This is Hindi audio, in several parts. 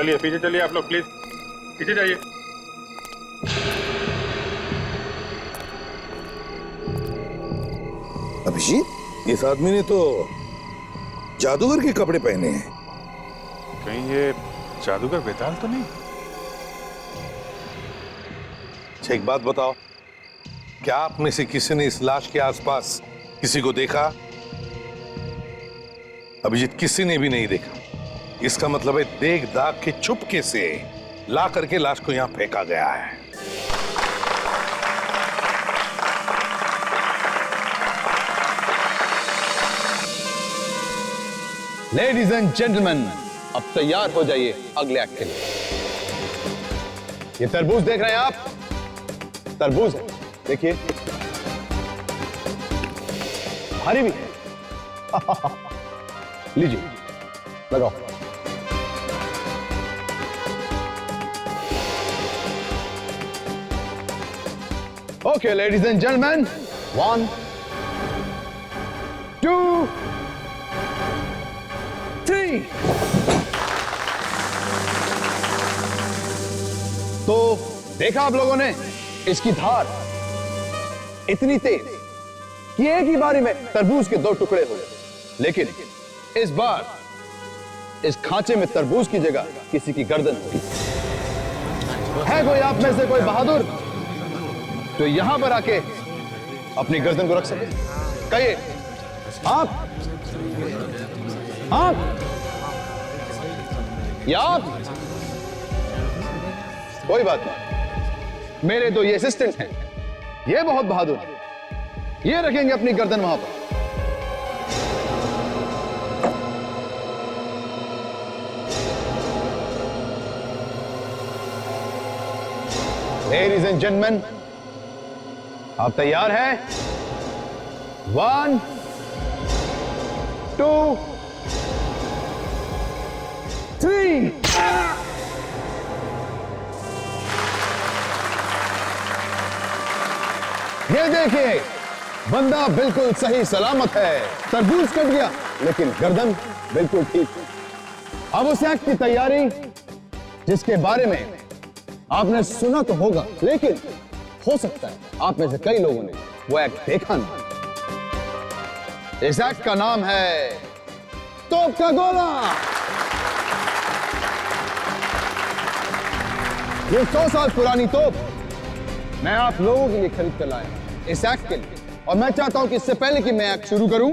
चलिए पीछे चलिए आप लोग, प्लीज पीछे जाइए। अभिजीत, इस आदमी ने तो जादूगर के कपड़े पहने हैं। कहीं ये जादूगर बेताल तो नहीं? अच्छा एक बात बताओ, क्या आप में से किसी ने इस लाश के आसपास किसी को देखा? अभिजीत, किसी ने भी नहीं देखा। इसका मतलब है देख दाग के चुपके से ला करके लाश को यहां फेंका गया है। लेडीज एंड जेंटलमैन, अब तैयार हो जाइए अगले एक्ट के लिए। ये तरबूज देख रहे हैं आप? तरबूज है, देखिए भारी भी है। लीजिए, लगाओ। Okay ladies and gentleman, 1 2 3। तो देखा आप लोगों ने, इसकी धार इतनी तेज कि एक ही बारी में तरबूज के 2 टुकड़े हो गए। लेकिन इस बार इस खांचे में तरबूज की जगह किसी की गर्दन होगी। है कोई आप में से कोई बहादुर तो यहां पर आके अपनी गर्दन को रख सके? कहिए। आप या आप? कोई बात नहीं, मेरे 2 ये असिस्टेंट हैं, ये बहुत बहादुर हैं, ये रखेंगे अपनी गर्दन वहां पर। लेडीज एंड जेंटलमैन, आप तैयार हैं? 1 2 3। ये देखिए, बंदा बिल्कुल सही सलामत है। तरबूज कट गया लेकिन गर्दन बिल्कुल ठीक है। अब उस एक्ट की तैयारी जिसके बारे में आपने सुना तो होगा, लेकिन हो सकता है आप में से कई लोगों ने वो एक्ट देखा ना। इस एक्ट का नाम है तोप का गोला। ये 100 साल पुरानी तोप मैं आप लोगों के लिए खरीद कर लाया इस एक्ट के लिए, और मैं चाहता हूं कि इससे पहले कि मैं एक्ट शुरू करूं,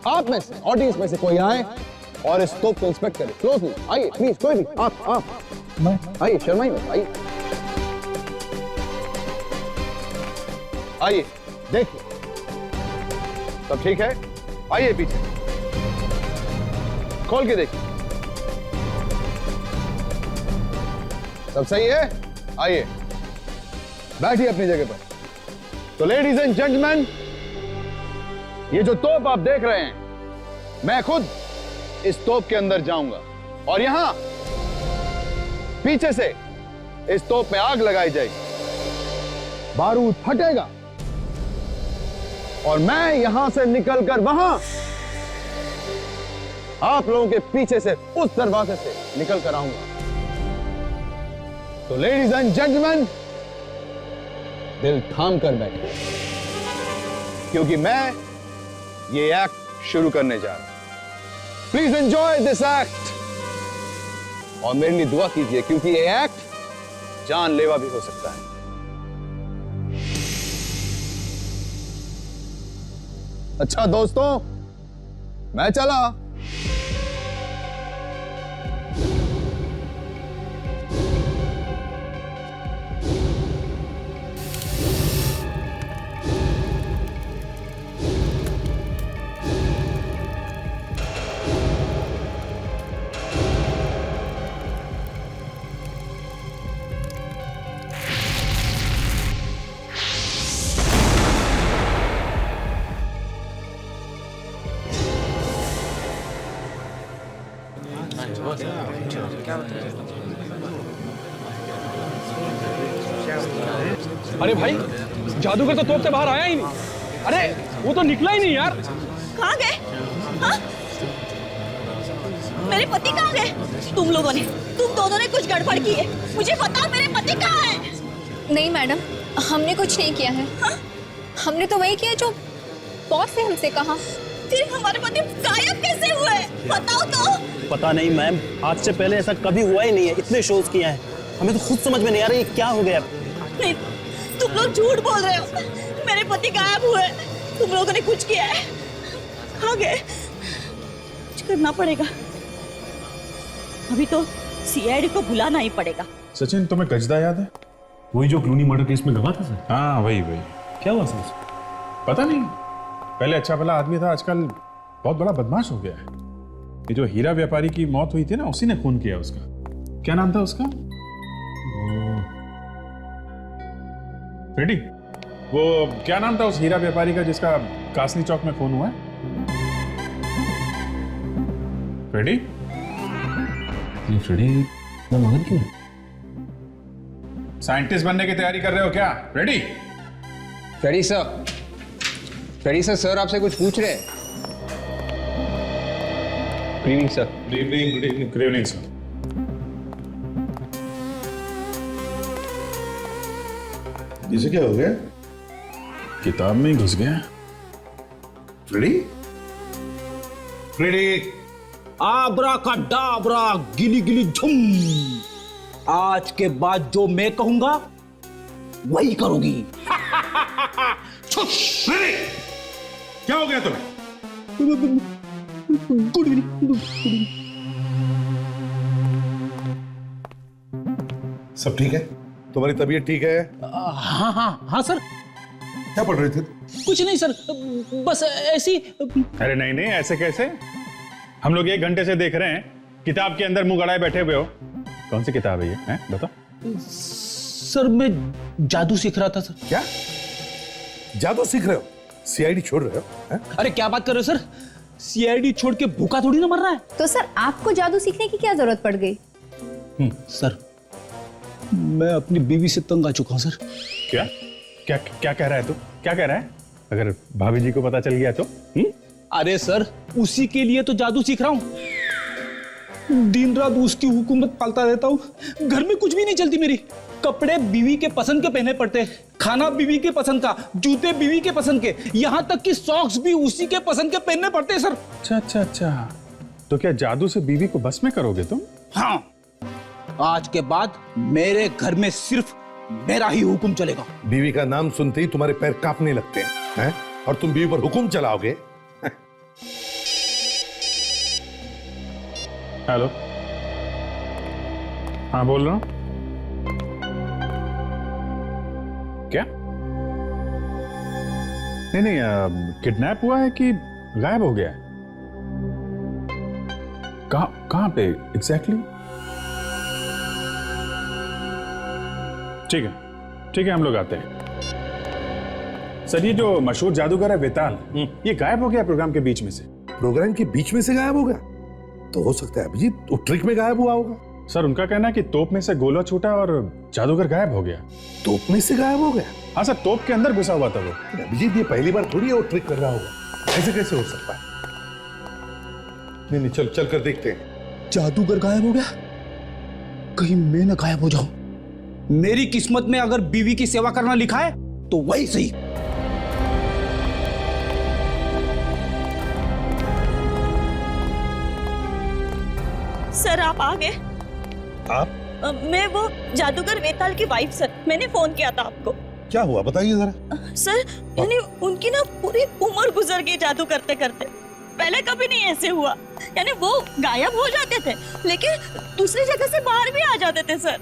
आप में से ऑडियंस में से कोई आए और इस तोप को इंस्पेक्ट करे क्लोजली। आइए प्लीज, कोई भी, आप आइए, शर्माइए मत, आइए आइए, देखिए सब ठीक है। आइए पीछे, खोल के देखिए, सब सही है। आइए बैठिए अपनी जगह पर। तो लेडीज एंड जेंटलमैन, ये जो तोप आप देख रहे हैं, मैं खुद इस तोप के अंदर जाऊंगा और यहां पीछे से इस तोप में आग लगाई जाएगी, बारूद फटेगा और मैं यहां से निकलकर वहां आप लोगों के पीछे से उस दरवाजे से निकल कर आऊंगा। तो लेडीज एंड जेंटलमैन, दिल थाम कर बैठे, क्योंकि मैं ये एक्ट शुरू करने जा रहा हूं। प्लीज एंजॉय दिस एक्ट और मेरे लिए दुआ कीजिए, क्योंकि ये एक्ट जानलेवा भी हो सकता है। अच्छा दोस्तों, मैं चला। अरे भाई, जादूगर तो तोप से बाहर आया ही नहीं। अरे वो तो निकला ही नहीं यार। कहाँ गए? हाँ? मेरे पति कहाँ गए? तुम दोनों ने कुछ गड़बड़ की है। मुझे बताओ मेरे पति कहाँ है? नहीं मैडम, हमने कुछ नहीं किया है। हाँ? हमने तो वही किया जो बॉस ने हमसे कहा। फिर हमारे पति गायब कैसे हुए? बताओ तो। पता नहीं मैम, आज से पहले ऐसा कभी हुआ ही नहीं है। इतने शोज किए हैं, हमें तो खुद समझ में नहीं आ रहा ये क्या हो गया। नहीं, तुम लोग झूठ बोल रहे हो। मेरे पति गायब हुए। तुम लोगों ने कुछ किया है। कहाँ गए? कुछ करना पड़ेगा। अभी तो सीआईडी को बुलाना ही पड़ेगा। सचिन, तुम्हें गजदा याद है? वही जो क्लूनी मर्डर केस में गवा था सर। हाँ, वही वही। क्या हुआ सर? पता नहीं, पहले अच्छा भला आदमी था, आजकल बहुत बड़ा बदमाश हो गया है। ये जो हीरा व्यापारी की मौत हुई थी ना, उसी ने खून किया उसका। क्या नाम था उसका? फ्रेडी। वो क्या नाम था उस हीरा व्यापारी का जिसका कासनी चौक में खून हुआ है? फ्रेडी? ये फ्रेडी वो मगन क्यों है? साइंटिस्ट बनने की तैयारी कर रहे हो क्या? फ्रेडी? फ्रेडी सर, सर आपसे कुछ पूछ रहे हैं। Good evening sir. Good evening, good evening, good evening sir. इसे क्या हो गया? किताब में ही घुस गया। फ्रेडी? फ्रेडी, आबरा का डाबरा, गिली गिली झुम। आज के बाद जो मैं कहूंगा वही करोगी। फ्रेडी, क्या हो गया तुम्हें? Good evening. सब ठीक है? तुम्हारी तबीयत ठीक है? हाँ हाँ हाँ सर। क्या पढ़ रहे थे? कुछ नहीं सर, बस ऐसी। अरे नहीं नहीं, ऐसे कैसे? हम लोग 1 घंटे से देख रहे हैं, किताब के अंदर मुंह गड़ाए बैठे हुए हो। कौन सी किताब है ये? हैं? बताओ। सर मैं जादू सीख रहा था सर। क्या जादू सीख रहे हो? सीआईडी छोड़ रहे हो? हैं? अरे क्या बात कर रहे हो सर? सीआईडी छोड़ के भूखा थोड़ी ना मर रहा है। तो सर आपको जादू सीखने की क्या जरूरत पड़ गई? सर मैं अपनी बीवी से तंग आ चुका हूं सर। क्या क्या क्या कह रहा है तू? क्या कह रहा है? अगर भाभी जी को पता चल गया तो? अरे सर, उसी के लिए तो जादू सीख रहा हूं। दिन रात उसकी हुकूमत पालता रहता हूं। घर में कुछ भी नहीं चलती मेरी। कपड़े बीवी के पसंद के पहने पड़ते, खाना बीवी के पसंद का, जूते बीवी के पसंद के, यहां तक कि सॉक्स भी उसी के पसंद के पहनने पड़ते हैं सर। अच्छा अच्छा अच्छा, तो क्या जादू से बीवी को बस में करोगे तुम? हाँ, आज के बाद मेरे घर में सिर्फ मेरा ही हुक्म चलेगा। बीवी का नाम सुनते ही तुम्हारे पैर कांपने लगते हैं, और तुम बीवी पर हुक्म चलाओगे? हेलो, हाँ बोल रहा हूं। क्या? नहीं नहीं, किडनैप हुआ है कि गायब हो गया है? कहां पे एग्जैक्टली? ठीक है, हम लोग आते हैं। सर, ये जो मशहूर जादूगर है वेताल, ये गायब हो गया प्रोग्राम के बीच में से। प्रोग्राम के बीच में से गायब होगा? तो हो सकता है अभिजीत वो ट्रिक में गायब हुआ होगा। सर, उनका कहना है कि तोप में से गोला छूटा और जादूगर गायब हो गया। तोप में से गायब हो गया? हाँ सर, तोप के अंदर घुसा हुआ था वो। अभिजीत, ये पहली बार थोड़ी है वो ट्रिक कर रहा होगा। ऐसे कैसे हो सकता है? नहीं, चल कर देखते हैं। जादूगर गायब हो गया? कहीं मैं ना गायब हो जाऊं। मेरी किस्मत में अगर बीवी की सेवा करना लिखा है तो वही सही। सर आप आ गए? आप? मैं वो जादूगर वेताल की वाइफ सर। मैंने फोन किया था आपको। क्या हुआ बताइए जरा। सर यानी उनकी ना पूरी उम्र गुजर गई जादू करते करते। पहले कभी नहीं ऐसे हुआ। यानी वो गायब हो जाते थे लेकिन दूसरी जगह से बाहर भी आ जाते थे सर।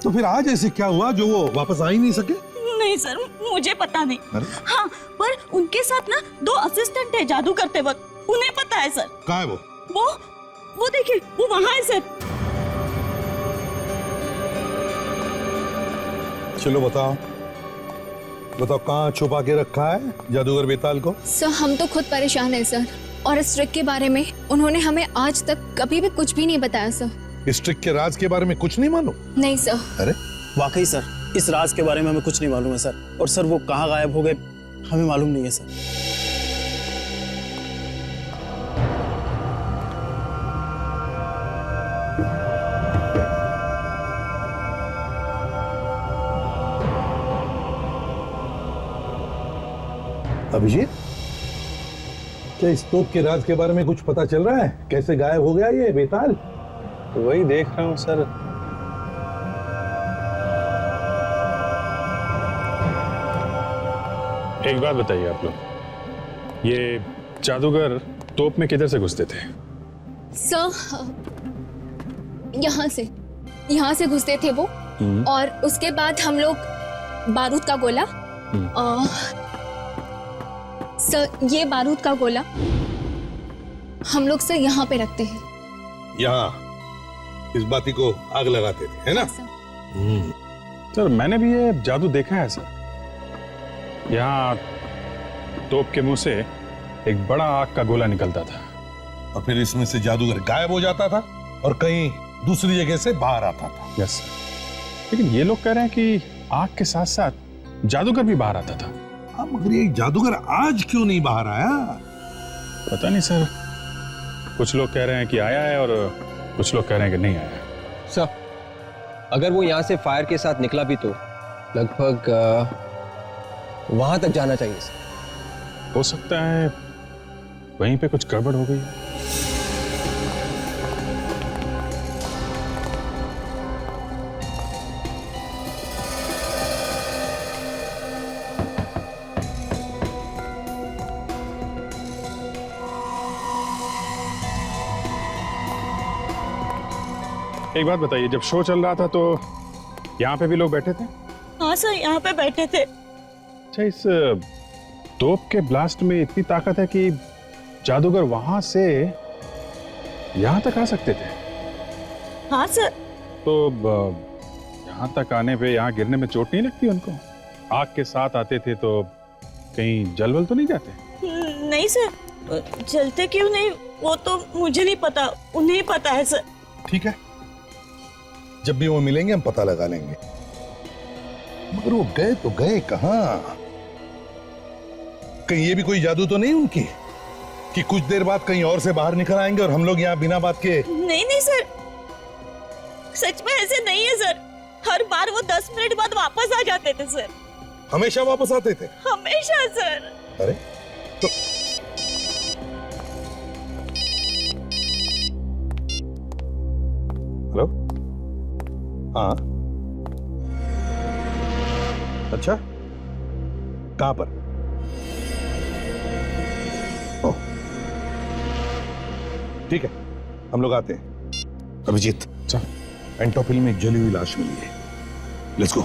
तो फिर आज ऐसे क्या हुआ जो वो वापस आ ही नहीं सके? नहीं सर, मुझे पता नहीं। हाँ, पर उनके साथ ना 2 असिस्टेंट है जादू करते वक्त। उन्हें पता है सर। कहाँ है वो देखिए, वो वहां है सर। चलो बताओ कहाँ छुपा के रखा है जादूगर वेताल को? सर हम तो खुद परेशान हैं सर, और इस ट्रिक के बारे में उन्होंने हमें आज तक कभी भी कुछ भी नहीं बताया सर। इस ट्रिक के राज के बारे में कुछ नहीं मालूम? नहीं सर। अरे वाकई सर, इस राज के बारे में हमें कुछ नहीं मालूम है सर। और सर वो कहाँ गायब हो गए हमें मालूम नहीं है सर। अभिजीत, क्या इस तोप के राज के बारे में कुछ पता चल रहा है? कैसे गायब हो गया ये बेताल? तो वही देख रहा हूँ सर। एक बात बताइए आप लोग, ये जादूगर तोप में किधर से घुसते थे? सर यहाँ से घुसते थे वो, और उसके बाद हम लोग बारूद का गोला, सर ये बारूद का गोला हम लोग सर यहाँ पे रखते हैं। यहाँ इस बाती को आग लगाते थे, है ना? सर मैंने भी ये जादू देखा है सर। यहाँ तोप के मुंह से एक बड़ा आग का गोला निकलता था, और फिर इसमें से जादूगर गायब हो जाता था और कहीं दूसरी जगह से बाहर आता था। Yes sir. लेकिन ये लोग कह रहे हैं कि आग के साथ साथ जादूगर भी बाहर आता था। हाँ, मगर ये जादूगर आज क्यों नहीं बाहर आया? पता नहीं सर, कुछ लोग कह रहे हैं कि आया है और कुछ लोग कह रहे हैं कि नहीं आया। सर, अगर वो यहाँ से फायर के साथ निकला भी तो लगभग वहां तक जाना चाहिए सर। हो सकता है वहीं पे कुछ गड़बड़ हो गई। एक बात बताइए, जब शो चल रहा था तो यहाँ पे भी लोग बैठे थे? हाँ सर, यहाँ पे बैठे थे। अच्छा, इस तोप के ब्लास्ट में इतनी ताकत है कि जादूगर वहां से यहाँ तक आ सकते थे? हाँ सर। तो यहाँ तक आने पे यहाँ गिरने में चोट नहीं लगती उनको? आग के साथ आते थे तो कहीं जलवल तो नहीं जाते? नहीं सर, जलते क्यों नहीं वो तो मुझे नहीं पता, उन्हें पता है सर। ठीक है, जब भी वो मिलेंगे हम पता लगा लेंगे। मगर वो गए तो गए कहाँ? कहीं ये भी कोई जादू तो नहीं उनकी कि कुछ देर बाद कहीं और से बाहर निकल आएंगे और हम लोग यहाँ बिना बात के? नहीं नहीं सर, सच में ऐसे नहीं है सर। हर बार वो 10 मिनट बाद वापस आ जाते थे सर। हमेशा वापस आते थे? हमेशा सर। अरे तो हेलो, हाँ, अच्छा, कहां पर? ओह, ठीक है, हम लोग आते हैं। अभिजीत, एंटोपिल में एक जली हुई लाश मिली है, लेट्स गो।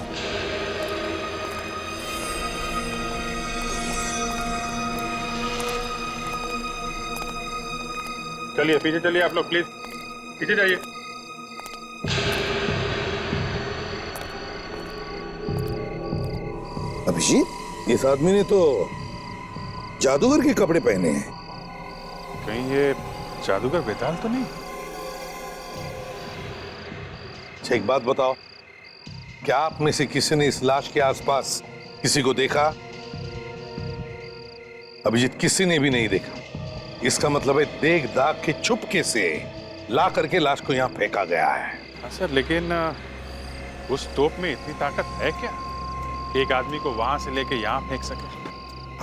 चलिए पीछे चलिए आप लोग, प्लीज पीछे जाइए। अभिजीत, इस आदमी ने तो जादूगर के कपड़े पहने हैं। कहीं ये जादूगर बेताल तो नहीं? अच्छा, एक बात बताओ, क्या आप में से किसी ने इस लाश के आसपास किसी को देखा? अभिजीत, किसी ने भी नहीं देखा। इसका मतलब है देख दाग के चुपके से ला करके लाश को यहाँ फेंका गया है। हाँ सर, लेकिन उस तोप में इतनी ताकत है क्या कि एक आदमी को वहां से लेके यहाँ फेंक सके?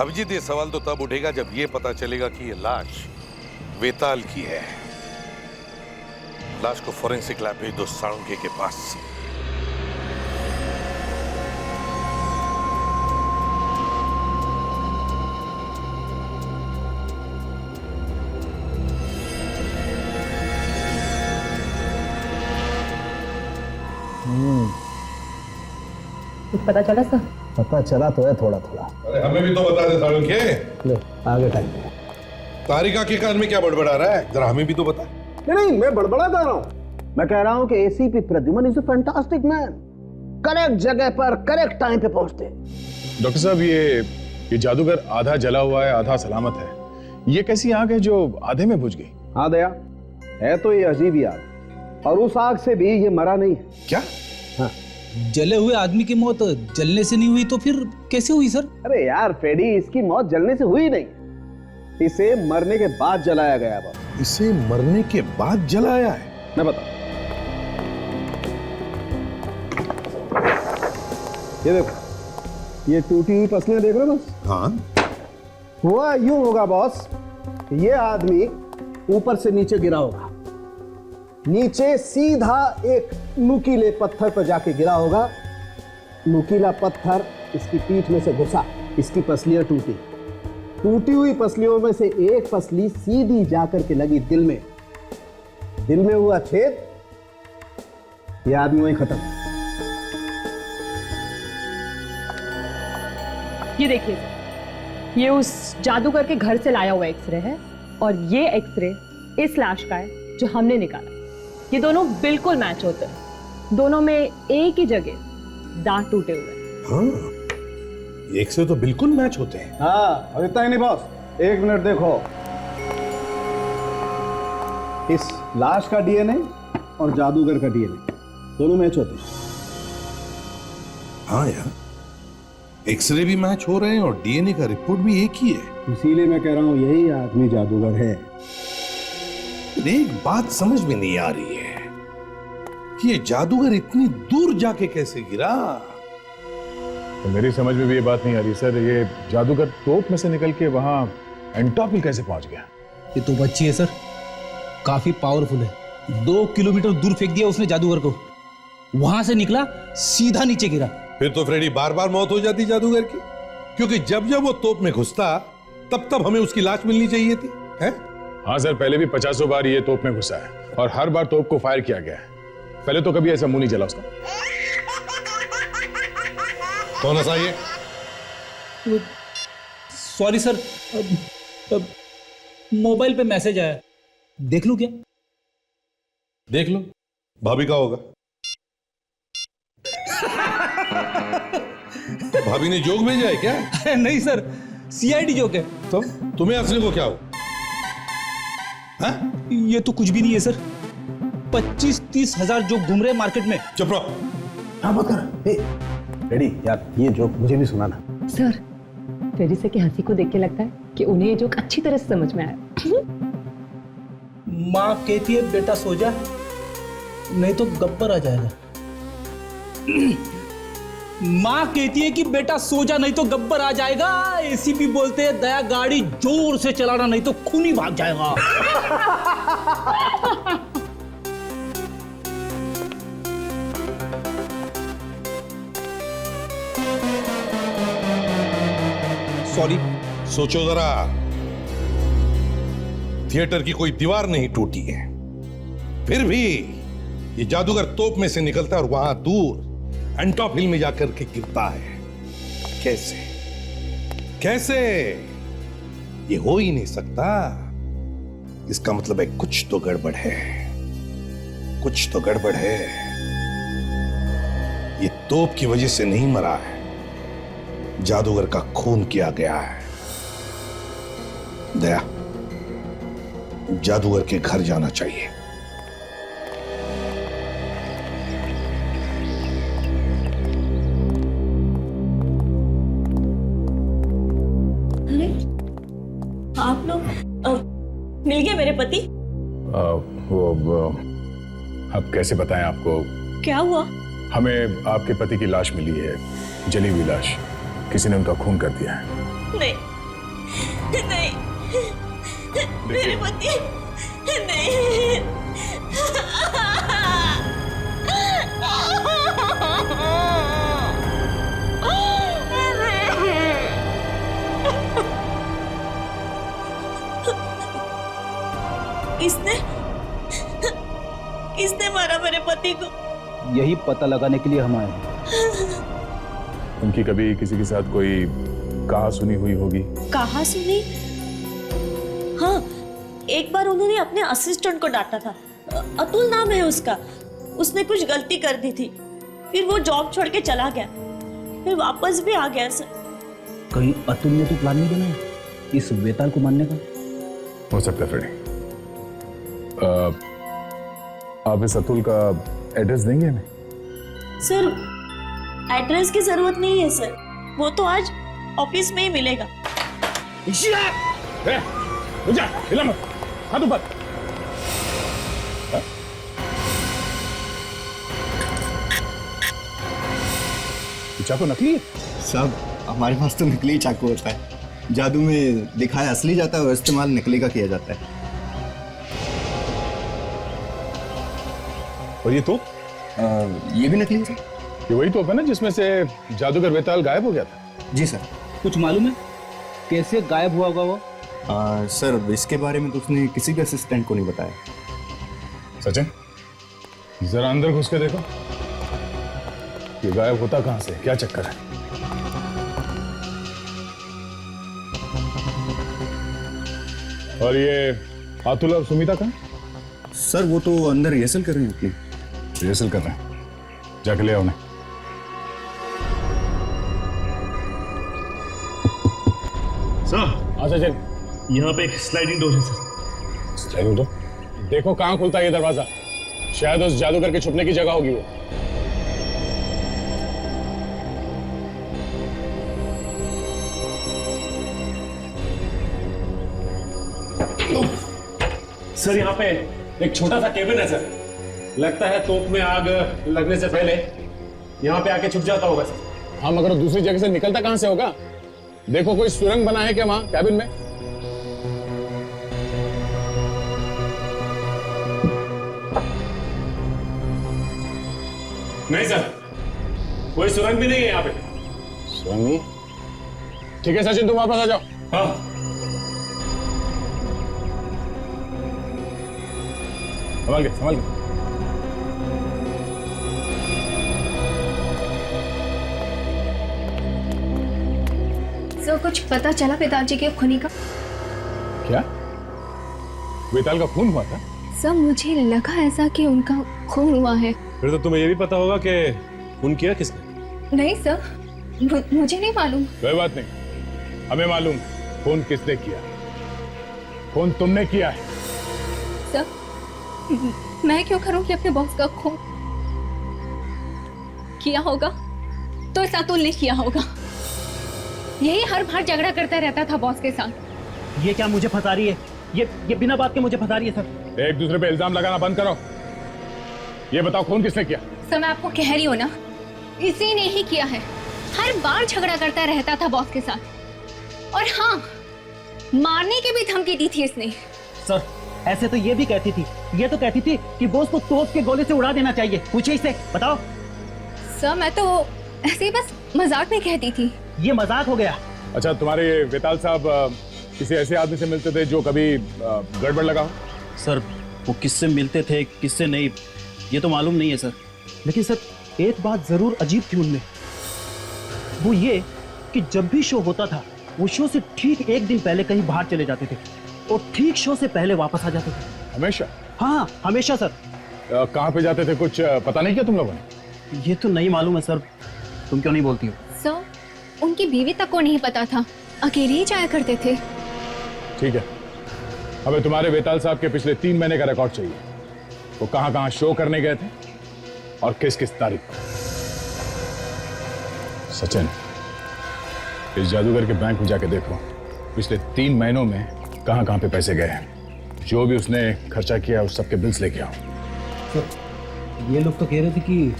अभिजीत, ये सवाल तो तब उठेगा जब ये पता चलेगा कि ये लाश वेताल की है। लाश को फोरेंसिक लैब भेज दो साळुंखे के पास। कुछ पता चला सर? पता चला तो है थोड़ा थोड़ा। अरे हमें भी तो बता दे साळुंखे। ले आगे टाइम। तारिका के कान में क्या बड़बड़ा रहा है, जरा हमें भी तो बता। नहीं, मैं बड़बड़ा कर रहा हूँ। मैं कह रहा हूँ कि ACP Pradyuman is a fantastic man. Correct जगह पर करेक्ट टाइम पे पहुंचते। डॉक्टर साहब, ये जादूगर आधा जला हुआ है आधा सलामत है। ये कैसी आग है जो आधे में बुझ गई? हाँ दया, है तो ये अजीब ही आग, और उस आग से भी ये मरा नहीं। क्या? हाँ, जले हुए आदमी की मौत जलने से नहीं हुई तो फिर कैसे हुई सर? अरे यार फेडी, इसकी मौत जलने से हुई नहीं, इसे मरने के बाद जलाया गया। बस इसे मरने के बाद जलाया है? मैं बता, ये देखो, ये टूटी हुई पसलियां देख रहे हो? बस हाँ, हुआ यूं होगा बॉस, ये आदमी ऊपर से नीचे गिरा होगा, नीचे सीधा एक नुकीले पत्थर पर जाके गिरा होगा, नुकीला पत्थर इसकी पीठ में से घुसा, इसकी पसलियां टूटी, टूटी हुई पसलियों में से एक पसली सीधी जाकर के लगी दिल में, दिल में हुआ छेद, ये आदमी वहीं खत्म। ये देखिए सर, ये उस जादूगर के घर से लाया हुआ एक्सरे है और ये एक्सरे इस लाश का है जो हमने निकाला। ये दोनों बिल्कुल मैच होते हैं, दोनों में एक ही जगह दांत टूटे हुए हैं। हाँ, एक से तो बिल्कुल मैच होते हैं। हाँ, और इतना ही नहीं बॉस, एक मिनट देखो, इस लाश का डीएनए और जादूगर का डीएनए दोनों मैच होते हैं। हाँ यार, एक्सरे भी मैच हो रहे हैं और डीएनए का रिपोर्ट भी एक ही है। इसीलिए मैं कह रहा हूं यही आदमी जादूगर है। एक बात समझ में नहीं आ रही है कि ये जादूगर इतनी दूर जाके कैसे गिरा। तो मेरी समझ में भी ये बात नहीं आ रही सर, ये जादूगर तोप में से निकल के वहां एंटॉप हिल कैसे पहुंच गया? ये तो बच्ची है सर, काफी पावरफुल है। 2 किलोमीटर दूर फेंक दिया उसने जादूगर को, वहां से निकला सीधा नीचे गिरा। फिर तो फ्रेडी बार बार मौत हो जाती जादूगर की, क्योंकि जब जब वो तोप में घुसता तब तब हमें उसकी लाश मिलनी चाहिए थी, है? हाँ सर, पहले भी 50 बार ये तोप में घुसा है और हर बार तोप को फायर किया गया है। पहले तो कभी ऐसा मुंह नहीं चला उसका। कौन सा ये? सॉरी सर, मोबाइल पे मैसेज आया, देख लूं क्या? देख लो, भाभी का होगा। भाभी ने जोक भेजा है क्या? नहीं सर, सीआईडी जोक है। तो तुम्हें हंसने को क्या हो? हाँ? ये तो कुछ भी नहीं है सर, 25-30 हजार जोक घूम रहे मार्केट में। चुप रहो। हाँ मत कर। रेडी यार, ये जोक मुझे भी सुनाना। सर, फ्रेडी से की हंसी को देख के लगता है कि उन्हें ये जोक अच्छी तरह से समझ में आया। माँ कहती है बेटा सो जा, नहीं तो गब्बर आ जाएगा। माँ कहती है कि बेटा सो जा, नहीं तो गब्बर आ जाएगा। एसीपी बोलते हैं दया गाड़ी जोर से चलाना, नहीं तो खून ही भाग जाएगा। सॉरी। सोचो जरा, थिएटर की कोई दीवार नहीं टूटी है, फिर भी ये जादूगर तोप में से निकलता है और वहां दूर एंटॉप हिल में जाकर के गिरता है। कैसे कैसे? ये हो ही नहीं सकता। इसका मतलब है कुछ तो गड़बड़ है, कुछ तो गड़बड़ है। ये तोप की वजह से नहीं मरा है, जादूगर का खून किया गया है। दया, जादूगर के घर जाना चाहिए। अरे आप लोग मिल गए मेरे पति? अब कैसे बताएं आपको? क्या हुआ? हमें आपके पति की लाश मिली है, जली हुई लाश। किसी ने उनका खून कर दिया है। नहीं नहीं, मेरे पति नहीं। किसने मारा मेरे पति को? यही पता लगाने के लिए हम आए हैं। उनकी कभी किसी के साथ कोई कहा सुनी हुई होगी? कहा सुनी? हाँ, एक बार उन्होंने अपने असिस्टेंट को डांटा था, अतुल नाम है उसका। उसने कुछ गलती कर दी थी, फिर वो जॉब छोड़ के चला गया, फिर वापस भी आ गया सर। कहीं अतुल ने तो प्लान नहीं बनाया इस वेताल को मारने का? हो सकता है फ्रेडी। आप इस अतुल का एड्रेस देंगे हमें? सर, एड्रेस की जरूरत नहीं है सर, वो तो आज ऑफिस में ही मिलेगा। हिला मत, हाथ ऊपर। चाकू नकली है? साहब, हमारे पास तो नकली चाकू होता है। जादू में दिखाया असली जाता है और इस्तेमाल नकली का किया जाता है। और ये तो ये भी नकली है सर। ये वही तोप है ना जिसमें से जादूगर वेताल गायब हो गया था? जी सर। कुछ मालूम है कैसे गायब हुआ होगा वो? सर इसके बारे में तो उसने किसी भी असिस्टेंट को नहीं बताया। सचिन जरा अंदर घुस के देखो, ये गायब होता कहां से, क्या चक्कर है? और ये अतुल और सुमिता कहां? सर वो तो अंदर रिहर्सल कर रहे हैं अपनी। रिहर्सल कर रहे हैं, जाके ले आओ उन्हें। सर सचिन, यहाँ पे एक स्लाइडिंग डोर है सर। Sliding door? देखो कहां खुलता है ये दरवाजा, शायद उस जादूगर के छुपने की जगह होगी वो। सर यहाँ पे एक छोटा सा केबिन है सर, लगता है तोप में आग लगने से पहले यहाँ पे आके छुप जाता होगा सर। हाँ मगर दूसरी जगह से निकलता कहां से होगा? देखो कोई सुरंग बना है क्या वहां कैबिन में? नहीं सर, कोई सुरंग भी नहीं है यहाँ पे। सुरंग नहीं? ठीक है सचिन, तुम वापस आ जाओ। हाँ संभाल के, संभाल के। सर कुछ पता चला पिताजी के खूनी का? क्या वेताल का खून हुआ था? सर मुझे लगा ऐसा कि उनका खून हुआ है। फिर तो तुम्हें ये भी पता होगा कि खून किया किसने? नहीं सर, मुझे नहीं मालूम। कोई बात नहीं, हमें मालूम खून किसने किया। खून तुमने किया है। सर मैं क्यों करूंगी अपने बॉस का खून? किया होगा तो इस अतुल ने किया होगा। यही हर बार झगड़ा करता रहता था बॉस के साथ। ये क्या मुझे फंसा रही है? ये बिना बात के मुझे फंसा रही है सर। एक दूसरे पे इल्जाम लगाना बंद करो। ये बताओ खून किसने किया? सर मैं आपको कह रही हूँ ना, इसी ने ही किया है। हर बार झगड़ा करता रहता था बॉस के साथ, और हाँ मारने की भी धमकी दी थी इसने। सर ऐसे तो ये भी कहती थी, ये तो कहती थी कि बॉस को तोप के गोले से उड़ा देना चाहिए। पूछिए इसे, बताओ। सर मैं तो ऐसे ही बस मजाक में कहती थी। ये मजाक हो गया। अच्छा तुम्हारे वेताल साहब किसी ऐसे आदमी से मिलते थे जो कभी गड़बड़ लगा हो? सर वो किससे मिलते थे किससे नहीं ये तो मालूम नहीं है सर। लेकिन सर एक बात जरूर अजीब थी उनमें, वो ये कि जब भी शो होता था वो शो से ठीक एक दिन पहले कहीं बाहर चले जाते थे और ठीक शो से पहले वापस आ जाते थे। हमेशा? हाँ हमेशा सर। कहाँ पे जाते थे कुछ पता नहीं किया तुम लोगों ने? ये तो नहीं मालूम है सर, तुम क्यों नहीं बोलती हो? सर उनकी बीवी तक को नहीं पता था, अकेले ही जाया करते थे। ठीक है, हमें तुम्हारे वेताल साहब के पिछले 3 महीने का रिकॉर्ड चाहिए। वो कहाँ शो करने गए थे और किस किस तारीख को? सचिन इस जादूगर के बैंक में जाके देखो पिछले 3 महीनों में कहाँ पे पैसे गए हैं। जो भी उसने खर्चा किया उस सबके बिल्स लेके आओ। सर ये लोग तो कह रहे थे कि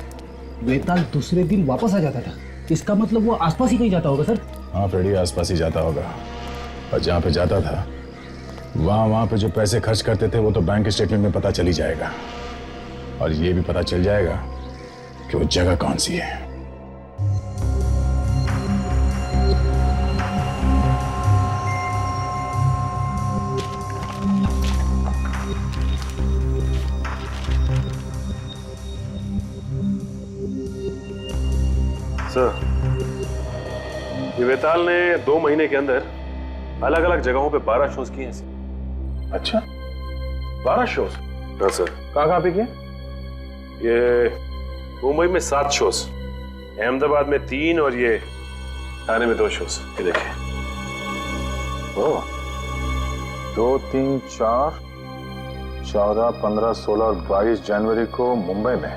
वेताल दूसरे दिन वापस आ जाता था, इसका मतलब वो आसपास ही कहीं जाता होगा सर। हाँ फ्रेडी, आसपास ही जाता होगा, और जहाँ पे जाता था वहाँ पे जो पैसे खर्च करते थे वो तो बैंक स्टेटमेंट में पता चल ही जाएगा, और ये भी पता चल जाएगा कि वो जगह कौन सी है। सर ये वेताल ने 2 महीने के अंदर अलग अलग जगहों पे 12 शोज किए हैं। अच्छा 12 शोज? हाँ सर। कहाँ पे किए? ये मुंबई में 7 शोज, अहमदाबाद में 3 और ये ठाणे में 2 शोज। ये देखिए। ओह 2, 3, 4, 14, 15, 16 और 22 जनवरी को मुंबई में,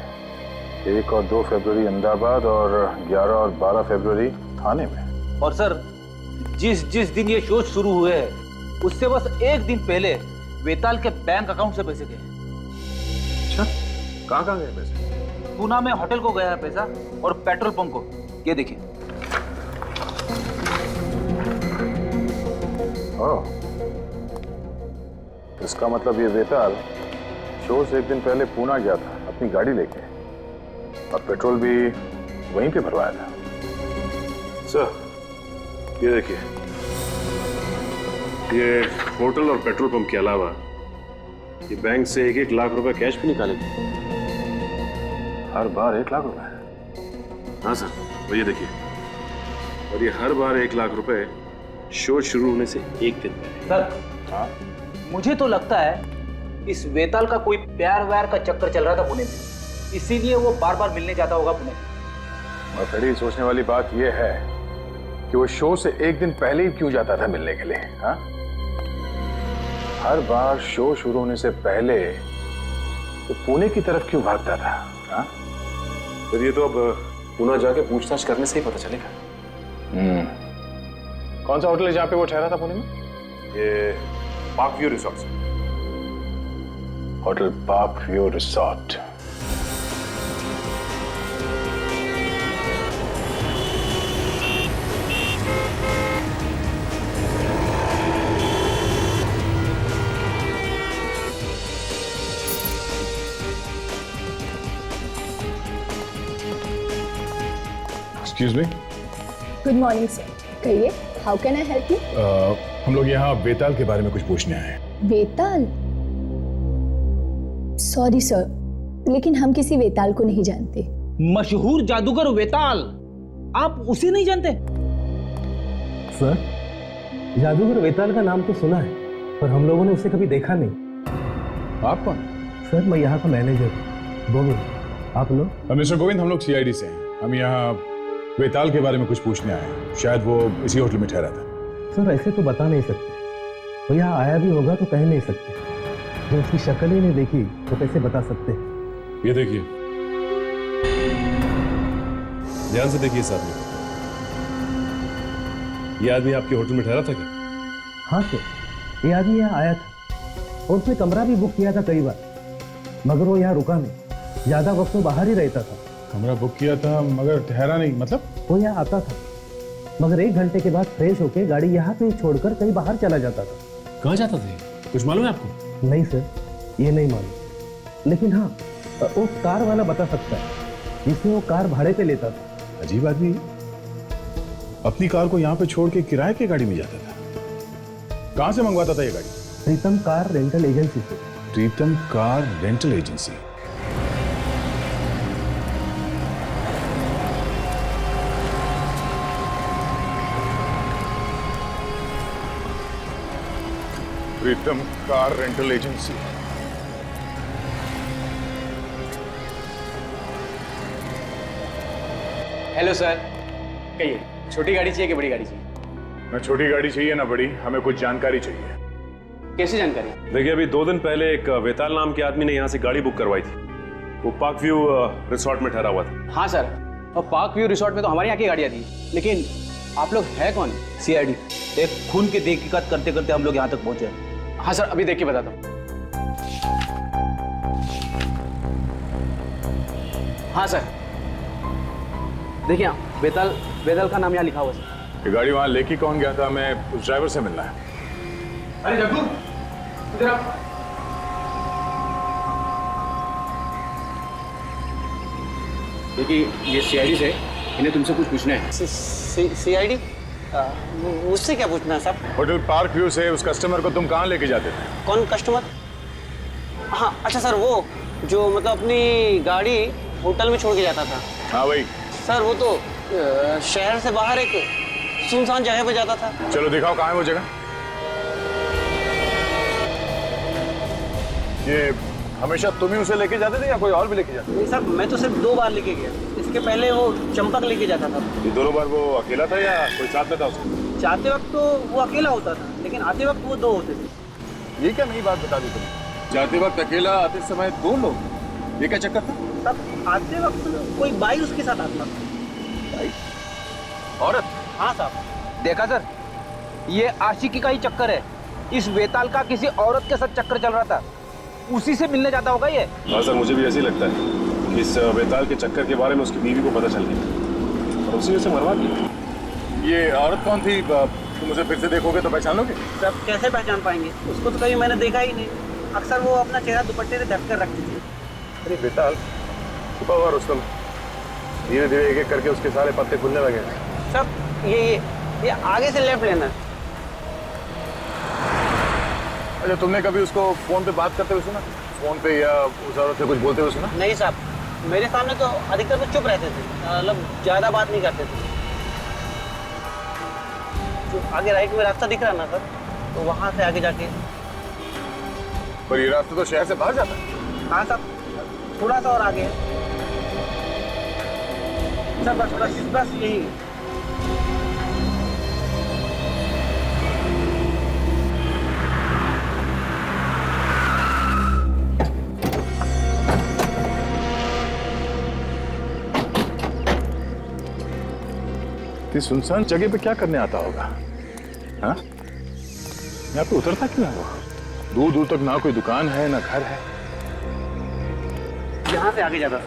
1 और 2 फरवरी अहमदाबाद और 11 और 12 फरवरी ठाणे में। और सर जिस दिन ये शो शुरू हुए हैं उससे बस एक दिन पहले वेताल के बैंक अकाउंट से पैसे गए। अच्छा कहाँ गए पैसे? पूना में होटल को गया है पैसा और पेट्रोल पंप को। ये देखिए। ओह, इसका मतलब ये वेताल शो से एक दिन पहले पूना गया था अपनी गाड़ी लेके, और पेट्रोल भी वहीं पे भरवाया था। सर, ये देखिए, ये होटल और पेट्रोल पंप के अलावा ये बैंक से 1-1 लाख रुपए कैश भी निकाले थे। हर बार 1 लाख रुपए? हाँ सर, और ये देखिए, और ये हर बार 1 लाख रुपए शो शुरू होने से एक दिन पहले। सर, हाँ, मुझे तो लगता है इस वेताल का कोई प्यार व्यार का चक्कर चल रहा था पुणे में, इसीलिए वो बार बार मिलने जाता होगा पुणे। और फिर सोचने वाली बात यह है कि वो शो से एक दिन पहले ही क्यों जाता था मिलने के लिए? हाँ, हर बार शो शुरू होने से पहले तो पुणे की तरफ क्यों भागता था? हाँ, फिर ये तो अब पुणे जाके पूछताछ करने से ही पता चलेगा। कौन सा होटल है जहाँ पे वो ठहरा था पुणे में? ये पार्क व्यू रिसोर्ट से। Hotel park view resort. Excuse me. Good morning sir, कहिए, how can I help you? हम लोग यहाँ वेताल के बारे में कुछ पूछने आए हैं। वेताल? सॉरी सर, लेकिन हम किसी वेताल को नहीं जानते। मशहूर जादूगर वेताल, आप उसे नहीं जानते? सर, जादूगर वेताल का नाम तो सुना है, पर हम लोगों ने उसे कभी देखा नहीं। आप कौन? सर, मैं यहाँ का मैनेजर हूँ, गोविंद। आप लोग? मिस्टर गोविंद, हम लोग सीआईडी से हैं। हम यहाँ वेताल के बारे में कुछ पूछने आए हैं। शायद वो इसी होटल में ठहरा था। सर, ऐसे तो बता नहीं सकते, वो यहाँ आया भी होगा तो कह नहीं सकते। जब उसकी शक्ल ही नहीं देखी तो कैसे बता सकते? ये देखिए, ध्यान से देखिए साहब, ये आदमी आपके होटल में ठहरा था क्या? हाँ सर, ये आदमी यहाँ आया था और उसने कमरा भी बुक किया था कई बार, मगर वो यहाँ रुका नहीं। ज्यादा वक्त तो बाहर ही रहता था। कमरा बुक किया था मगर ठहरा नहीं, मतलब? वो यहाँ आता था, मगर 1 घंटे के बाद फ्रेश होके गाड़ी यहाँ पे छोड़कर कहीं बाहर चला जाता था। कहाँ जाता था? कुछ मालूम है आपको? नहीं सर, ये नहीं मालूम, लेकिन हाँ, वो कार वाला बता सकता है जिसमें वो कार भाड़े पे लेता था। अजीब आदमी, अपनी कार को यहाँ पे छोड़ के किराए की गाड़ी में जाता था। कहाँ से मंगवाता था ये गाड़ी? प्रीतम कार रेंटल एजेंसी से। Pritam car rental agency. Pritam car rental agency. Hello sir, कहिए, छोटी गाड़ी चाहिए कि बड़ी गाड़ी चाहिए? ना छोटी गाड़ी चाहिए ना बड़ी, हमें कुछ जानकारी चाहिए। कैसी जानकारी? देखिए, अभी 2 दिन पहले एक वेताल नाम के आदमी ने यहाँ से गाड़ी बुक करवाई थी। वो पार्क व्यू रिसोर्ट में ठहरा हुआ था। हाँ सर, और पार्क व्यू रिसोर्ट में तो हमारे यहाँ की गाड़ियाँ थी, लेकिन आप लोग है कौन? सीआईडी। एक खून की तहकीकात करते करते हम लोग यहाँ तक पहुँचे। हाँ सर, अभी देख के बताता हूँ। हाँ सर, देखिए, वेताल का नाम यहाँ लिखा हुआ है। ये गाड़ी वहां लेके कौन गया था? हमें उस ड्राइवर से मिलना है। अरे जग्गू, इधर आ। देखिए, ये सीआईडी से, इन्हें तुमसे कुछ पूछना है। सीआईडी? मुझसे क्या पूछना है साहब? होटल पार्क व्यू से उस कस्टमर को तुम कहाँ लेके जाते थे? कौन कस्टमर? हाँ, अच्छा सर, वो जो मतलब अपनी गाड़ी होटल में छोड़ के जाता था। हाँ भाई सर, वो तो शहर से बाहर एक सुनसान जगह पे जाता था। चलो दिखाओ कहाँ है वो जगह। ये हमेशा तुम ही उसे लेके जाते थे या कोई और भी लेके जाते? नहीं सर, मैं तो सिर्फ 2 बार लेके गया। इसके पहले वो चंपक लेके जाता था। ये दोनों बार वो अकेला था या कोई साथ में था उसके? जाते वक्त तो वो अकेला होता था, लेकिन आते वक्त वो 2 होते थे। ये क्या नई बात बता दी तुमने? जाते वक्त अकेला, आते समय 2 लोग, ये क्या चक्कर था? तब आते वक्त कोई बाई उसके साथ आता था। बाई? औरत? हाँ साहब। देखा सर, ये आशिकी का ही चक्कर है। इस वेताल का किसी औरत के साथ चक्कर चल रहा था, उसी से मिलने जाता होगा ये। हाँ सर, मुझे भी ऐसे ही लगता है कि इस वेताल के चक्कर के बारे में उसकी बीवी को पता चल गया और उसी से मरवा दिया। ये औरत कौन थी? तुम उसे फिर से देखोगे तो पहचानोगे? सब कैसे पहचान पाएंगे? उसको तो कभी मैंने देखा ही नहीं। अक्सर वो अपना चेहरा दुपट्टे से ढक कर रखती थी। अरे बेताल, सुबह और रुस्तम धीरे धीरे एक एक करके उसके सारे पत्ते खुलने लगे। सब ये आगे से लेफ्ट लेना। अच्छा, तुमने कभी उसको फोन पे बात करते हुए सुना? फोन पे या उस औरत से कुछ बोलते हुए सुना? नहीं साहब, मेरे सामने तो अधिकतर वो चुप रहते थे, मतलब ज्यादा बात नहीं करते थे। जो आगे राइट में रास्ता दिख रहा ना सर, तो वहां से आगे जाके। पर ये रास्ता तो शहर से बाहर जाता है। हाँ साहब, थोड़ा सा और आगे है सर। बस यही। सुनसान जगह पे क्या करने आता होगा? हाँ, यहाँ पे उतरता क्यों है वो? दूर दूर तक ना कोई दुकान है ना घर है। यहाँ से आगे जाता।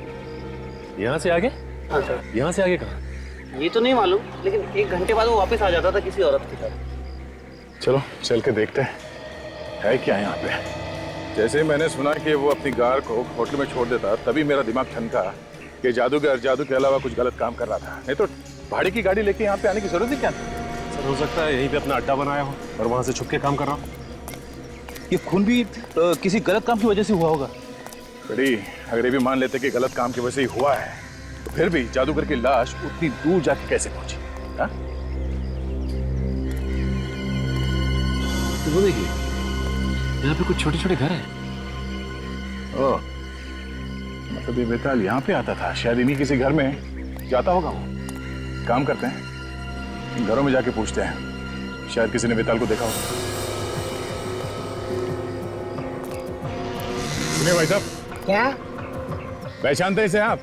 यहाँ से आगे? हाँ सर। यहाँ से आगे कहाँ? ये तो नहीं मालूम, लेकिन 1 घंटे बाद वो वापस आ जाता था किसी औरत के साथ। चलो चल के देखते हैं है क्या यहाँ पे। जैसे मैंने सुना कि वो अपनी कार को होटल में छोड़ देता, तभी मेरा दिमाग ठनका कि जादू के अलावा कुछ गलत काम कर रहा था। नहीं तो भाड़े की गाड़ी लेके यहाँ पे आने की जरूरत ही क्या थी? सर, हो सकता है यहीं पे अपना अड्डा बनाया हो और वहां से छुप के काम कर रहा हो। ये खून भी किसी गलत काम की वजह से हुआ होगा। बड़ी, अगर ये भी मान लेते कि गलत काम की वजह से ही हुआ है, तो फिर भी जादूगर की लाश उतनी दूर जाके कैसे पहुंची? हाँ? तो वो देखिए, यहाँ पे कुछ छोटे छोटे घर हैं। ओह, मतलब ये बेताल यहाँ पे आता था, शायद इन्हीं किसी घर में जाता होगा वो। काम करते हैं, इन घरों में जाके पूछते हैं, शायद किसी ने बेताल को देखा हो। सुनिए भाई साहब। क्या पहचानते इसे आप?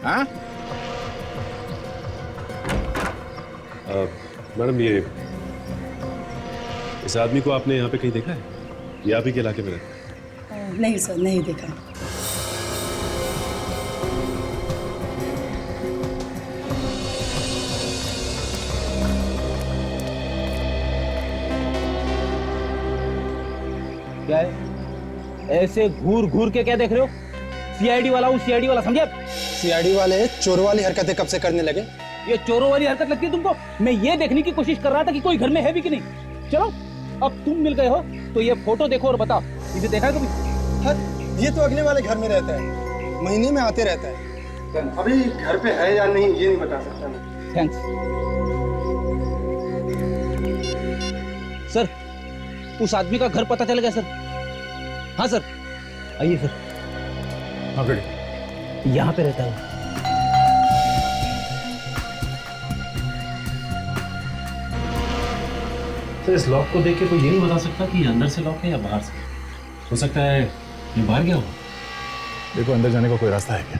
हाँ? मैडम, ये इस आदमी को आपने यहाँ पे कहीं देखा है? ये आप ही के इलाके में रहता है? नहीं सर, नहीं देखा। क्या है? ऐसे घूर घूर के क्या देख रहे हो? सीआईडी वाला हूँ, सीआईडी वाला, समझे? सीआईडी वाले चोर वाली हरकतें कब से करने लगे? ये चोरों वाली हरकत लगती है तुमको? मैं ये देखने की कोशिश कर रहा था कि कोई घर में है भी कि नहीं। चलो, अब तुम मिल गए हो तो ये फोटो देखो और बताओ, इसे देखा है कभी? ये तो अगले वाले घर में रहता है, महीने में आते रहता है। अभी घर पे है या नहीं ये नहीं बता सकता मैं। Thanks sir. उस आदमी का घर पता चल गया सर। हाँ सर, आइए सर। हाँ बेटे, यहाँ पे रहता है। तो इस लॉक को देख के कोई ये नहीं बता सकता कि ये अंदर से लॉक है या बाहर से। हो सकता है ये बाहर गया हो। देखो, अंदर जाने का कोई रास्ता है क्या?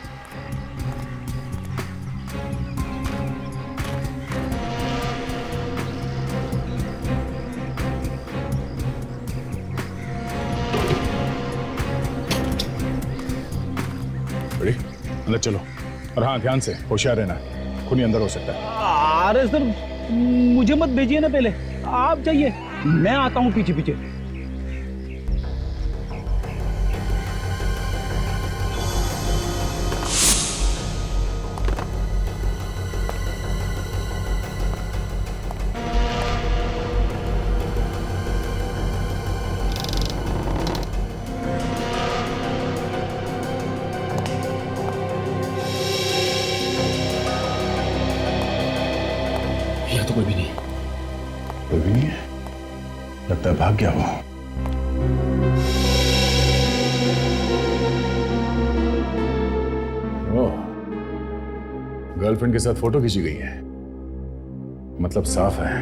बड़ी, अंदर चलो। और हाँ, ध्यान से, होशियार रहना, खूनी अंदर हो सकता है। अरे सर, मुझे मत भेजिए ना, पहले आप जाइए, मैं आता हूँ पीछे पीछे। यहाँ तो कोई भी नहीं है। कोई भी नहीं है? लगता है भाग गया वो। ओह, गर्लफ्रेंड के साथ फोटो खींची गई है। मतलब साफ है,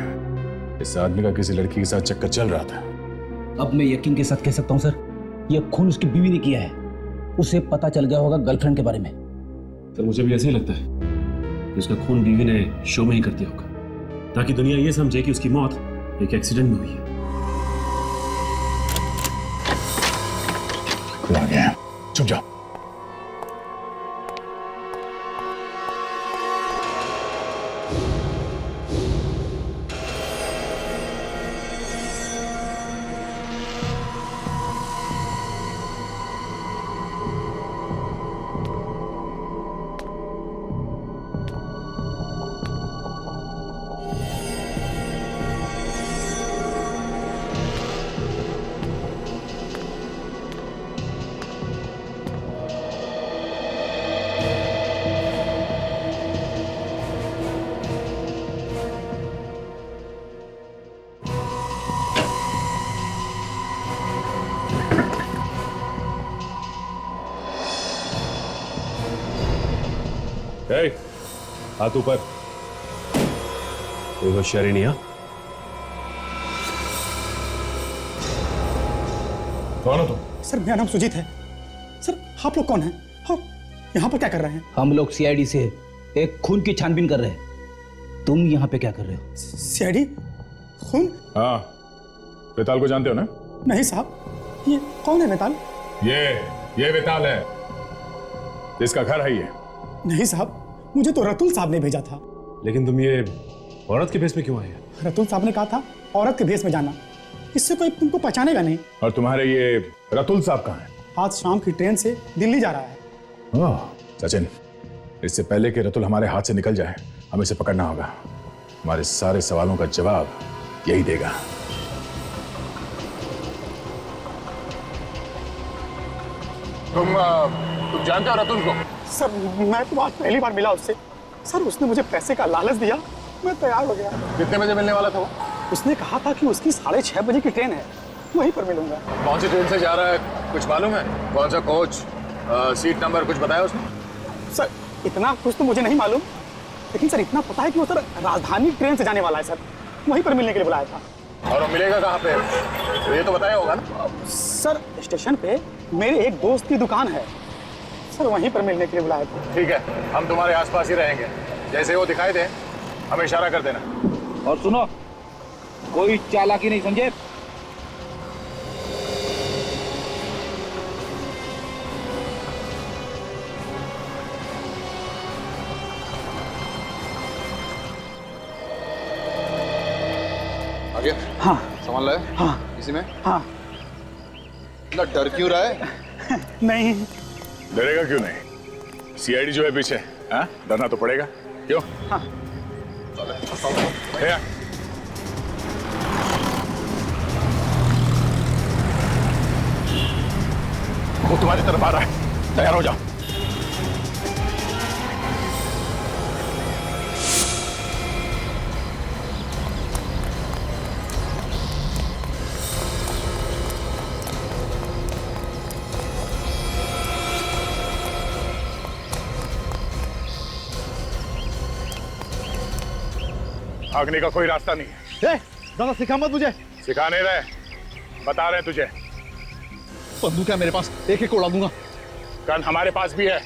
इस आदमी का किसी लड़की के साथ चक्कर चल रहा था। अब मैं यकीन के साथ कह सकता हूँ सर, यह खून उसकी बीवी ने किया है। उसे पता चल गया होगा गर्लफ्रेंड के बारे में। सर, मुझे भी ऐसे ही लगता है कि उसका खून बीवी ने शो में ही कर दिया होगा, ताकि दुनिया ये समझे कि उसकी मौत एक एक्सीडेंट में हुई है। आ गया, चुप जाओ। हाथ ऊपर। कोई होशियारी नहीं। कौन हो तुम? सर मेरा नाम सुजीत है। सर आप लोग कौन हैं और यहाँ पर क्या कर रहे हैं? हम लोग सीआईडी से एक खून की छानबीन कर रहे हैं। तुम यहाँ पे क्या कर रहे हो? सीआईडी? खून? हाँ, बेताल को जानते हो ना? नहीं साहब, ये कौन है बेताल? ये बेताल है, इसका घर है ये। नहीं साहब, मुझे तो रतुल साहब ने भेजा था। लेकिन तुम ये औरत के भेष में क्यों आए? रतुल साहब ने कहा था औरत के भेष में जाना, इससे कोई तुमको पहचानेगा नहीं। और तुम्हारे ये रतुल साहब कहाँ हैं? आज शाम की ट्रेन से दिल्ली जा रहा है। सचिन, इससे पहले कि रतुल हमारे हाथ से निकल जाए, हमें इसे पकड़ना होगा। हमारे सारे सवालों का जवाब यही देगा। तुम जानते हो रतुल को? सर मैं तो आज पहली बार मिला उससे। सर उसने मुझे पैसे का लालच दिया, मैं तैयार हो गया। कितने बजे मिलने वाला था वो? उसने कहा था कि उसकी 6:30 बजे की ट्रेन है, वहीं पर मिलूंगा। कौन सी ट्रेन से जा रहा है कुछ मालूम है? कौन सा कोच, सीट नंबर कुछ बताया उसने? सर इतना कुछ तो मुझे नहीं मालूम, लेकिन सर इतना पता है कि वो सर राजधानी ट्रेन से जाने वाला है सर, वहीं पर मिलने के लिए बुलाया था। और वो मिलेगा कहाँ पे? तो ये तो बताया होगा ना? सर स्टेशन पे मेरे एक दोस्त की दुकान है सर, वहीं पर मिलने के लिए बुलाया था। ठीक है, हम तुम्हारे आसपास ही रहेंगे, जैसे वो दिखाई दे हमें इशारा कर देना। और सुनो, कोई चालाकी नहीं समझे। आ गया? हाँ। सामान लाए? हाँ। इसी में? हाँ। ना डर क्यों रहा है? नहीं। डरेगा क्यों नहीं? सीआईडी जो है पीछे, हाँ? डरना तो पड़ेगा। क्यों? हाँ। वो तुम्हारी तरफ आ रहा है, तैयार हो जाओ। भागने का कोई रास्ता नहीं है। दादा सिखा मत मुझे। सिखा नहीं रहे, बता रहे तुझे। बंदूक है मेरे पास, एक उड़ा दूंगा। गन हमारे पास भी है।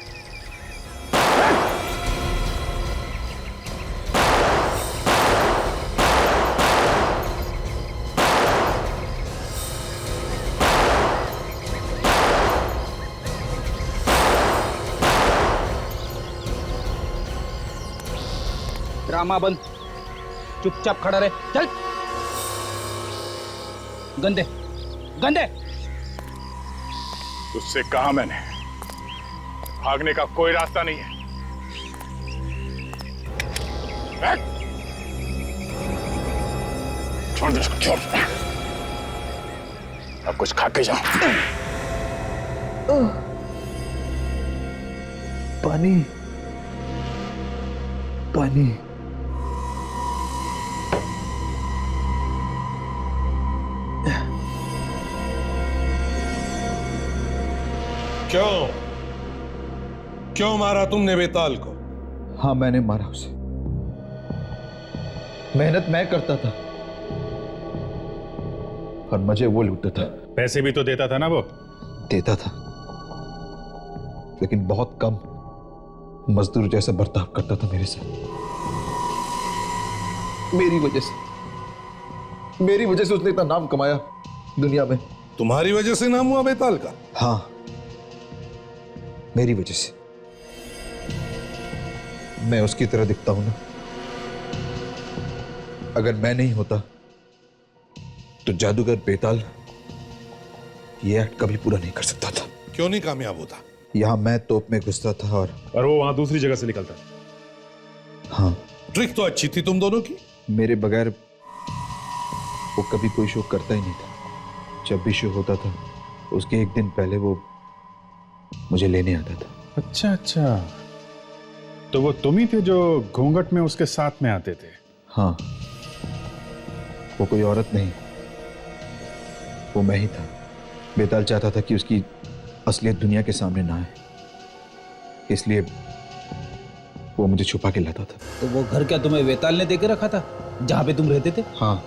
ड्रामा बंद, चुपचाप खड़ा रहे। चल गंदे गंदे। तुझसे कहा मैंने, भागने का कोई रास्ता नहीं है। छोड़ दे इसको, छोड़। अब कुछ खा के जाओ। पानी पानी। क्यों मारा तुमने बेताल को? हाँ मैंने मारा उसे। मेहनत मैं करता था और मुझे वो लूटता था। पैसे भी तो देता था ना वो? देता था, लेकिन बहुत कम। मजदूर जैसा बर्ताव करता था मेरे साथ। मेरी वजह से उसने इतना नाम कमाया दुनिया में। तुम्हारी वजह से नाम हुआ बेताल का? हाँ, मेरी वजह से। मैं उसकी तरह दिखता हूं ना। अगर मैं नहीं होता तो जादूगर बेताल ये एक्ट कभी पूरा नहीं कर सकता था। क्यों नहीं कामयाब होता? यहां मैं तोप में घुसता था और वो वहां दूसरी जगह से निकलता। हाँ, ट्रिक तो अच्छी थी तुम दोनों की। मेरे बगैर वो कभी कोई शो करता ही नहीं था। जब भी शो होता था उसके एक दिन पहले वो मुझे लेने आता था। अच्छा अच्छा, तो वो तुम ही थे जो घूंघट में उसके साथ में आते थे? हाँ, वो कोई औरत नहीं, वो मैं ही था। बेताल चाहता था कि उसकी असलियत दुनिया के सामने ना आए, इसलिए वो मुझे छुपा के लाता था। तो वो घर क्या तुम्हें वेताल ने देके रखा था जहां पे तुम रहते थे? हाँ,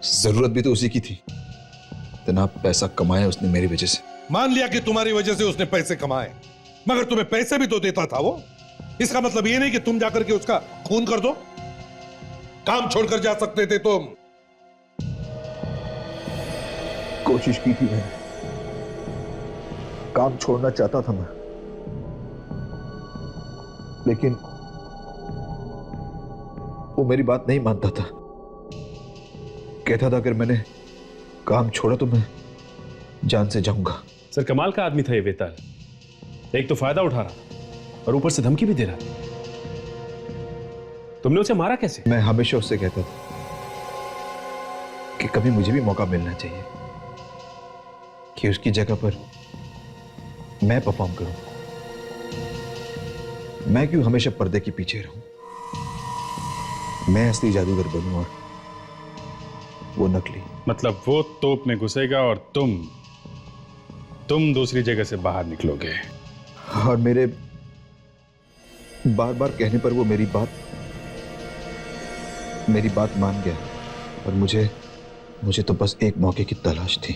जरूरत भी तो उसी की थी। इतना पैसा कमाया उसने मेरी वजह से। मान लिया कि तुम्हारी वजह से उसने पैसे कमाए, मगर तुम्हें पैसे भी तो देता था वो। इसका मतलब ये नहीं कि तुम जाकर के उसका खून कर दो। काम छोड़कर जा सकते थे तुम। कोशिश की थी मैंने, काम छोड़ना चाहता था मैं, लेकिन वो मेरी बात नहीं मानता था। कहता था अगर मैंने काम छोड़ा तो मैं जान से जाऊंगा। सर कमाल का आदमी था ये वेताल। एक तो फायदा उठा रहा और ऊपर से धमकी भी दे रहा। तुमने उसे मारा कैसे? मैं हमेशा उससे कहता था कि कभी मुझे भी मौका मिलना चाहिए कि उसकी जगह पर मैं परफॉर्म करूं। मैं क्यों हमेशा पर्दे के पीछे रहूं? मैं असली जादूगर बनूं और वो नकली। मतलब वो तोप में घुसेगा और तुम दूसरी जगह से बाहर निकलोगे। और मेरे बार बार कहने पर वो मेरी बात मान गया। और मुझे तो बस एक मौके की तलाश थी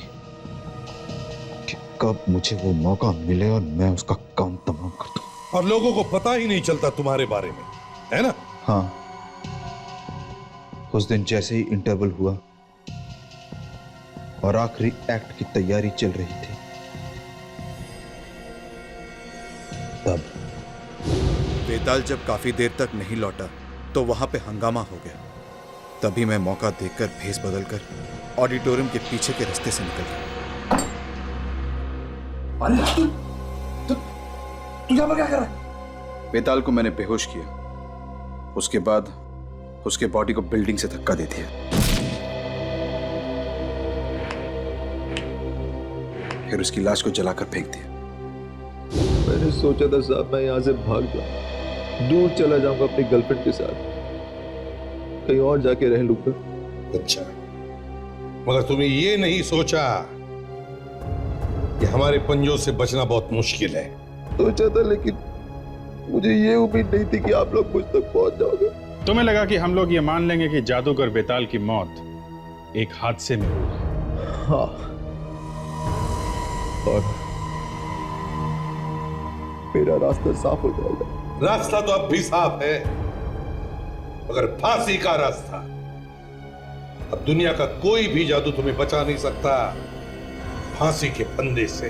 कि कब मुझे वो मौका मिले और मैं उसका काम तमाम कर दूं। और लोगों को पता ही नहीं चलता तुम्हारे बारे में, है ना? हाँ, उस दिन जैसे ही इंटरवल हुआ और आखिरी एक्ट की तैयारी चल रही थी, तब वेताल जब काफी देर तक नहीं लौटा तो वहां पे हंगामा हो गया। तभी मैं मौका देखकर भेस बदलकर ऑडिटोरियम के पीछे के रास्ते से निकल गया। अरे तू यहाँ पर क्या कर रहा है? वेताल को मैंने बेहोश किया, उसके बाद उसके बॉडी को बिल्डिंग से धक्का दे दिया, फिर उसकी लाश को जलाकर फेंक दिया। मैंने सोचा था साहब मैं यहां से भाग जाऊं, दूर चला जाऊंगा अपनी गर्लफ्रेंड के साथ, कहीं और जाके रह लूंगा। अच्छा, मगर तुमने ये नहीं सोचा कि हमारे पंजों से बचना बहुत मुश्किल है? सोचा था, लेकिन मुझे ये उम्मीद नहीं थी कि आप लोग मुझ तक पहुंच जाओगे। तुम्हें लगा कि हम लोग ये मान लेंगे कि जादूगर वेताल की मौत एक हादसे में हुई? हाँ, और मेरा रास्ता साफ हो जाएगा। रास्ता तो अब भी साफ है, मगर फांसी का रास्ता। अब दुनिया का कोई भी जादू तुम्हें बचा नहीं सकता फांसी के फंदे से।